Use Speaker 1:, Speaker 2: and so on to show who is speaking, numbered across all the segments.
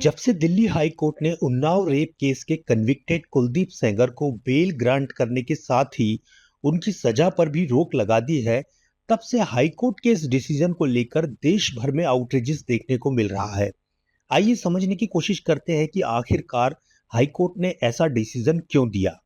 Speaker 1: जब से Delhi high court ने उन्नाव रेप केस के कन्विक्टेड कुलदीप सेंगर को बेल ग्रांट करने के साथ ही उनकी सजा पर भी रोक लगा दी है, तब से हाई कोर्ट के इस डिसीजन को लेकर देश भर में आउटरीचेस देखने को मिल रहा है। आइए समझने की कोशिश करते हैं कि आखिरकार हाई कोर्ट ने ऐसा डिसीजन क्यों दिया।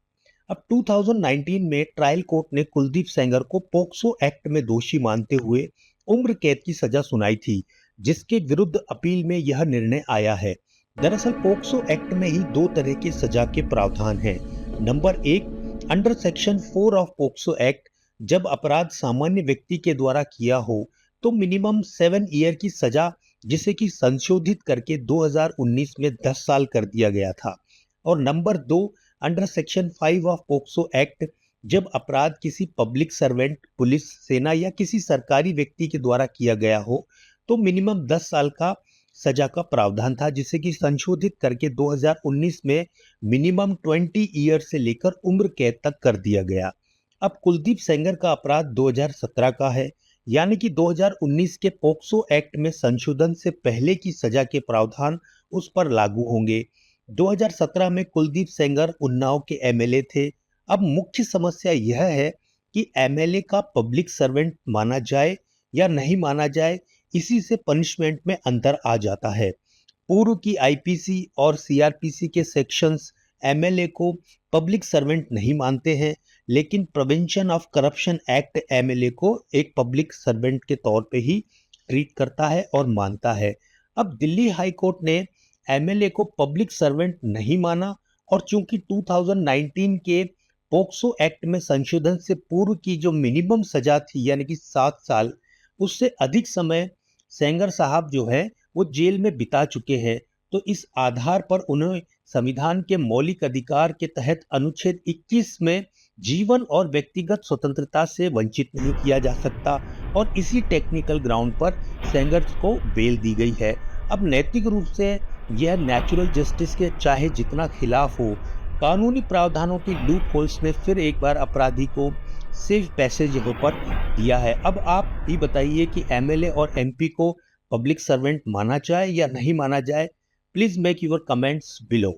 Speaker 1: अब 2019 में ट्रायल कोर्ट ने कुलदीप सेंगर को पोक्सो एक्ट में दोषी मानते हुए उम्र कैद की सजा सुनाई थी, जिसके विरुद्ध अपील में यह निर्णय आया है। दरअसल पोक्सो एक्ट में ही दो तरह के सजा के प्रावधान हैं। नंबर एक, under section 4 of POCSO act, जब अपराध सामान्य व्यक्ति के द्वारा किया हो तो मिनिमम 7 ईयर की सजा, जिसे कि संशोधित करके 2019 में 10 साल कर दिया गया था। और नंबर दो, under section 5 of POCSO act, जब अपराध किसी पब्लिक सर्वेंट, पुलिस, सेना या किसी सरकारी व्यक्ति के द्वारा किया गया हो तो मिनिमम 10 साल का सजा का प्रावधान था, जिसे कि संशोधित करके 2019 में मिनिमम 20 ईयर से लेकर उम्र कैद तक कर दिया गया। अब कुलदीप सेंगर का अपराध 2017 का है, यानी कि 2019 के पोक्सो एक्ट में संशोधन से पहले की सजा के प्रावधान उस पर लागू होंगे। 2017 में कुलदीप सेंगर उन्नाव के एमएलए थे। अब मुख्य समस्या यह है कि एमएलए का पब्लिक सर्वेंट माना जाए या नहीं माना जाए, इसी से पनिशमेंट में अंतर आ जाता है। पूर्व की आईपीसी और सीआरपीसी के सेक्शंस एमएलए को पब्लिक सर्वेंट नहीं मानते हैं, लेकिन prevention of corruption act MLA को एक पब्लिक सर्वेंट के तौर पे ही ट्रीट करता है और मानता है। अब दिल्ली हाई कोर्ट ने एमएलए को पब्लिक सर्वेंट नहीं माना, और चूंकि 2019 के पोक्सो एक्ट में संशोधन से पूर्व की जो मिनिमम सजा थी, यानी कि 7 साल, उससे अधिक समय सेंगर साहब जो है वो जेल में बिता चुके हैं, तो इस आधार पर उन्हें संविधान के मौलिक अधिकार के तहत अनुच्छेद 21 में जीवन और व्यक्तिगत स्वतंत्रता से वंचित नहीं किया जा सकता, और इसी टेक्निकल ग्राउंड पर सेंगर को बेल दी गई है। अब नैतिक रूप से यह नेचुरल जस्टिस के चाहे जितना खिलाफ हो, कानूनी प्रावधानों की लूप होल्स ने फिर एक बार अपराधी को सेफ पैसेज यहाँ पर दिया है। अब आप भी बताइए कि एमएलए और एमपी को पब्लिक सर्वेंट माना जाए या नहीं माना जाए। Please make your comments below.